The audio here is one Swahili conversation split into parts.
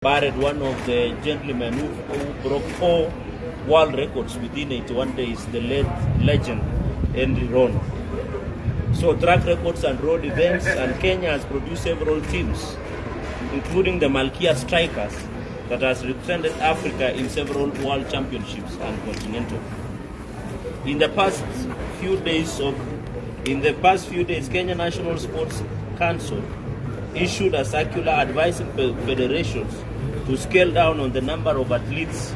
Buried one of the gentlemen who broke 4 world records within 81 days, the late legend Henry Ron. So track records and road events, and Kenya has produced several teams, including the Malkia Strikers, that has represented Africa in several world championships and continental. In the past few days, Kenya National Sports Council issued a circular advising federations to scale down on the number of athletes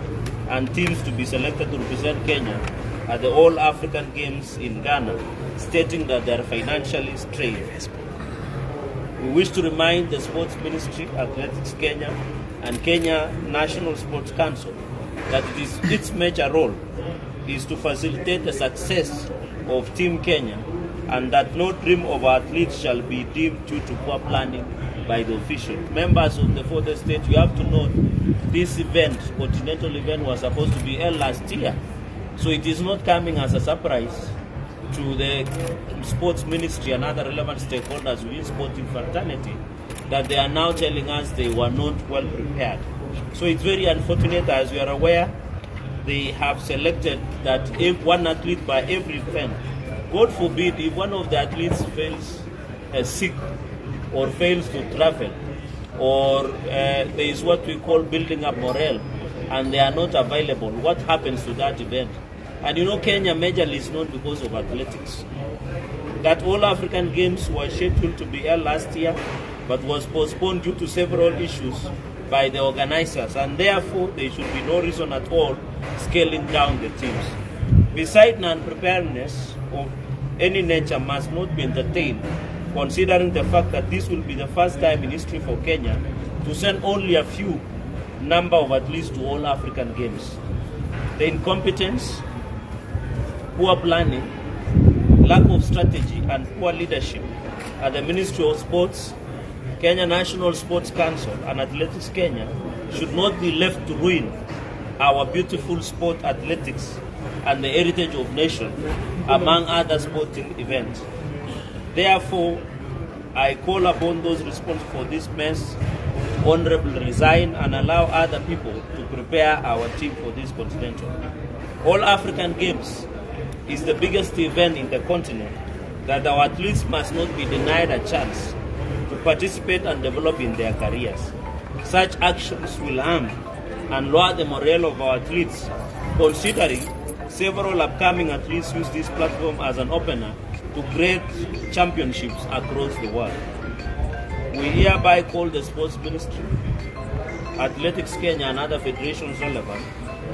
and teams to be selected to represent Kenya at the All African Games in Ghana, stating that they are financially strained. We wish to remind the Sports Ministry, Athletics Kenya, and Kenya National Sports Council that its major role is to facilitate the success of Team Kenya, and that no dream of our athletes shall be deemed due to poor planning by the official. Members of the further state, you have to know this event, continental event, was supposed to be held last year. So it is not coming as a surprise to the sports ministry and other relevant stakeholders within sporting fraternity that they are now telling us they were not well prepared. So it's very unfortunate. As you are aware, they have selected that if one athlete by every event, God forbid, if one of the athletes fails sick or fails to travel, or there is what we call building up morale, and they are not available, what happens to that event? And you know, Kenya majorly is known because of athletics. That All African Games were scheduled to be held last year, but was postponed due to several issues by the organizers, and therefore there should be no reason at all scaling down the teams. Besides, non-preparedness of any nature must not be entertained, considering the fact that this will be the first time in history for Kenya to send only a few number of athletes to all African Games. The incompetence, poor planning, lack of strategy, and poor leadership at the Ministry of Sports, Kenya National Sports Council, and Athletics Kenya should not be left to ruin our beautiful sport, athletics, and the heritage of nation, among other sporting events. Therefore, I call upon those responsible for this mess to honorably resign and allow other people to prepare our team for this continental. All African Games is the biggest event in the continent that our athletes must not be denied a chance to participate and develop in their careers. Such actions will harm and lower the morale of our athletes, considering several upcoming athletes use this platform as an opener to great championships across the world. We hereby call the Sports Ministry, Athletics Kenya, and other federations relevant,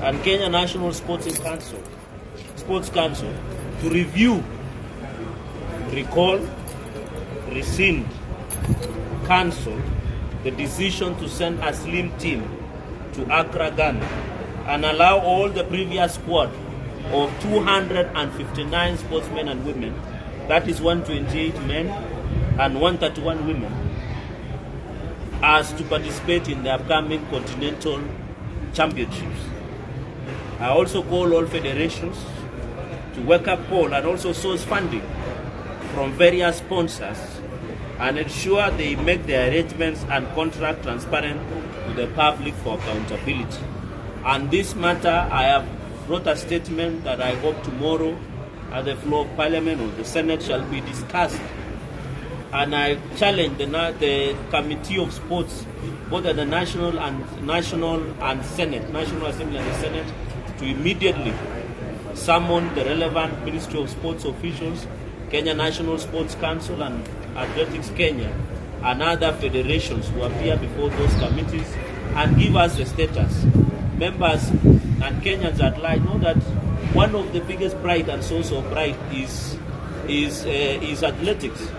and Kenya National Sports Council to review, recall, rescind, cancel the decision to send a slim team to Accra, Ghana, and allow all the previous squad of 259 sportsmen and women, that is 128 men and 131 women, as to participate in the upcoming continental championships. I also call all federations to wake up call and also source funding from various sponsors and ensure they make their arrangements and contract transparent to the public for accountability. On this matter, I have wrote a statement that I hope tomorrow at the floor of Parliament or the Senate shall be discussed. And I challenge the Committee of Sports, both at the National and Senate, National Assembly and the Senate, to immediately summon the relevant Ministry of Sports officials, Kenya National Sports Council, and Athletics Kenya, and other federations to appear before those committees and give us the status. Members and Kenyans at large know that one of the biggest pride and source of pride is athletics,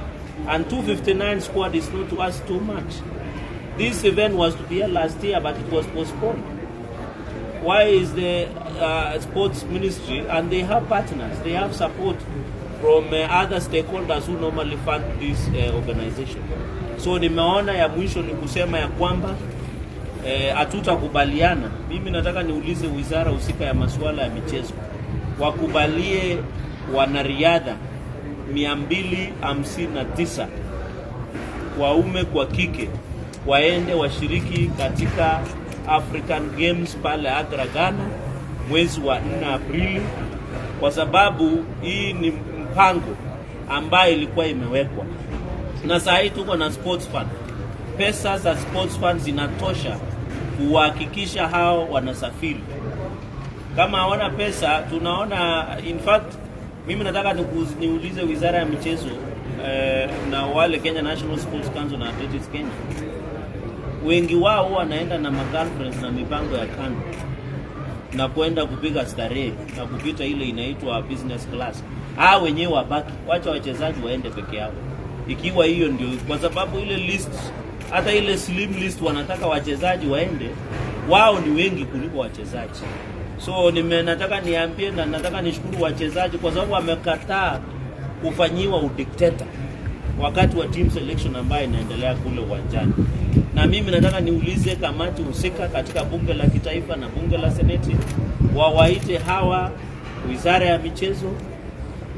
and 259 squad is not to us too much. This event was to be held last year, but it was postponed. Why is the sports ministry, and they have partners, they have support from other stakeholders who normally fund this organization. So nimeona ya mwisho ni kusema ya kwamba hatutakubaliana. Mimi nataka niulize wizara husika ya masuala ya michezo wakubalie wanariadha 259 waume kwa kike waende washiriki katika African Games pale Accra, Ghana mwezi wa 4 Aprili, kwa sababu hii ni mpango ambayo ilikuwa imewekwa. Na sasa hii tuko na sports fund. Pesa za sports fund zinatosha kuhakikisha hao wanasafiri. Kama hawana pesa, tunaona in fact mimi nataka niulize Wizara ya Michezo na wale Kenya National Sports Council na Athletics Kenya. Wengi wao wanaenda na girlfriends na mipango ya kando na kwenda kupiga starehe na kupita ile inaitwa business class. Wenyewe wabaki, wacha wachezaji waende peke yao. Ikiwa hiyo ndio, kwa sababu ile list, hata ile slim list wanataka wachezaji waende, wao ni wengi kuliko wachezaji. So nataka niambie na nataka nishukuru wachezaji kwa sababu wamekataa kufanyiwa udikteta wakati wa team selection ambayo inaendelea kule uwanjani. Na mimi nataka niulize kamati husika katika bunge la kitaifa na bunge la seneti, wawaite hawa Wizara ya Michezo,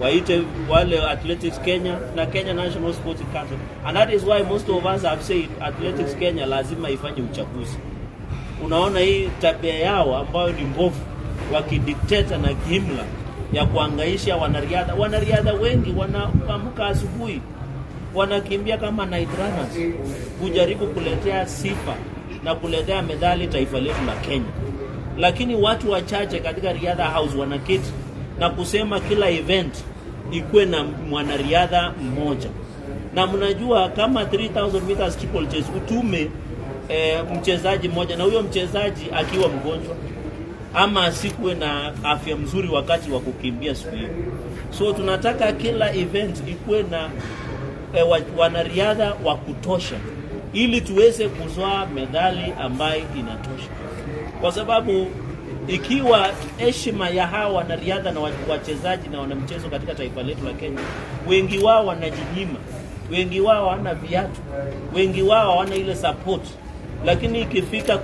waite wale Athletics Kenya na Kenya National Sports Council. And that is why most of us have said Athletics Kenya lazima ifanye uchaguzi. Unaona hii tabia yao ambayo ni mbovu, wakidikteta na kimla ya kuangaisha wanariadha. Wanariadha wengi wanaamka asubuhi wanakimbia kama night runners kujaribu kuletea sifa na kuletea medali taifa letu la Kenya. Lakini watu wachache katika riadha house wanaketi na kusema kila event ikuwe na mwanariadha mmoja. Na mnajua kama 3000 meters triple chase utume mchezaji mmoja, na huyo mchezaji akiwa mgonjwa ama asikuwe na afya mzuri wakati wa kukimbia siku hiyo. So tunataka kila event ikuwe na wanariadha wa kutosha ili tuweze kuzoa medali ambayo inatosha. Kwa sababu ikiwa heshima ya hawa wanariadha na wachezaji na wanamchezo katika taifa letu la Kenya, wengi wao wanajinyima, wengi wao hawana viatu, wengi wao hawana ile support, lakini ikifika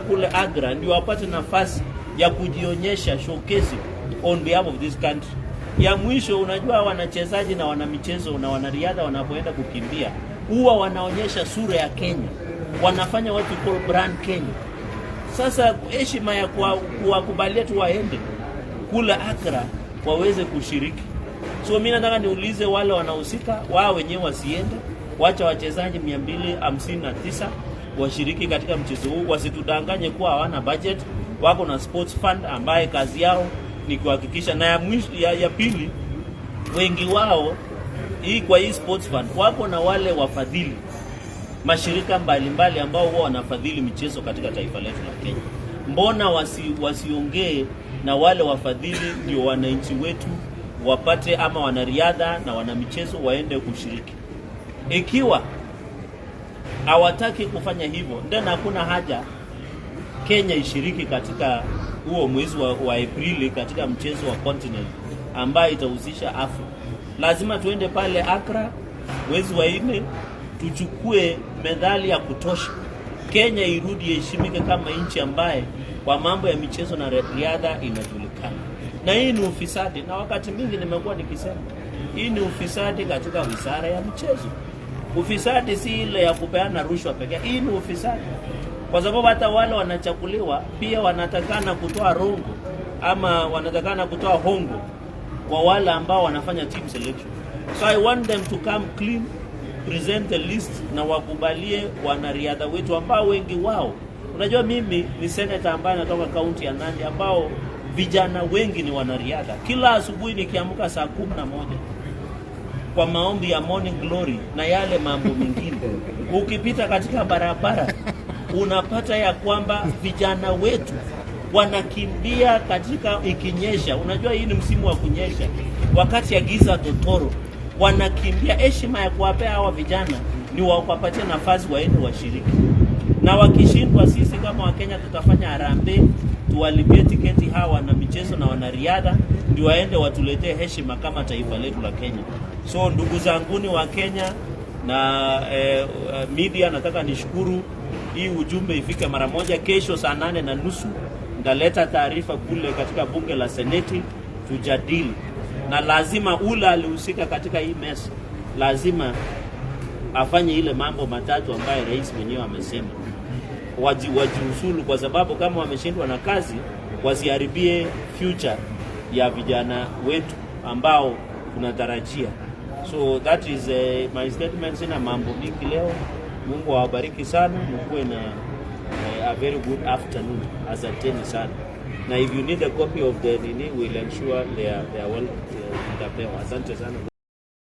kule Accra ndio wapate nafasi ya kujionyesha, showcase on behalf of this country. Ya mwisho, unajua wanachezaji na wanamichezo na wanariadha wanapoenda kukimbia huwa wanaonyesha sura ya Kenya, wanafanya watu call brand Kenya. Sasa heshima ya kuwakubalia tu waende kula Accra waweze kushiriki. So mimi nataka niulize wale wanahusika, wao wenyewe wasiende, wacha wachezaji 259 washiriki katika mchezo huu. Wasitudanganye kuwa hawana budget. Wako na sports fund ambaye kazi yao ni kuhakikisha. Na ya pili, wengi wao kwa hii sports fund wako na wale wafadhili, mashirika mbalimbali ambao wao wanafadhili michezo katika taifa letu la Kenya. Mbona wasiongee na wale wafadhili ndio wananchi wetu wapate, ama wanariadha na wanamichezo waende kushiriki? Ikiwa hawataki kufanya hivyo, ndio hakuna haja Kenya ishiriki katika huo mwezi wa Aprili katika mchezo wa continent ambayo itahusisha Afrika. Lazima tuende pale Accra mwezi wa 4 tuchukue medali ya kutosha. Kenya irudi heshimike kama nchi ambaye kwa mambo ya michezo na riadha inajulikana. Na hii ni ufisadi, na wakati mingi nimekuwa nikisema hii ni ufisadi katika wizara ya michezo. Ufisadi si ile ya kupeana rushwa pekee, hii ni ufisadi. Kwa sababu hata wale wanachakuliwa pia wanatakana kutoa rongo ama wanatakana kutoa hongo kwa wale ambao wanafanya team selection. So I want them to come clean, present the list na wakubalie wanariadha wetu ambao wengi wao. Unajua mimi ni senator ambaye natoka kaunti ya Nandi ambao vijana wengi ni wanariadha. Kila asubuhi nikiamka saa 11 kwa maombi ya morning glory na yale mambo mengine, ukipita katika barabara unapata ya kwamba vijana wetu wanakimbia katika ikinyesha. Unajua hii ni msimu wa kunyesha, wakati ya giza totoro wanakimbia. Heshima ya kuwapea hawa vijana ni wapatie nafasi waende washiriki. Na wakishindwa, sisi kama Wakenya tutafanya harambee, tuwalipie tiketi hawa na michezo na wanariadha ndio waende watuletee heshima kama taifa letu la Kenya. So ndugu zanguni wa Kenya na media, nataka nishukuru. Hii ujumbe ifike mara moja. Kesho saa 8:30 ndaleta taarifa kule katika bunge la seneti tujadili. Na lazima ule alihusika katika hii mess lazima afanye ile mambo matatu ambayo rais mwenyewe amesema. Wajiusulu, kwa sababu kama wameshindwa na kazi, wasiharibie future ya vijana wetu ambao tunatarajia. So that is my statement. Sina mambo mingi leo. Mungu awabariki sana. Mkuwe na a very good afternoon. Asanteni sana. Now if you need a copy of the nini, we'll ensure they are well. Asante sana.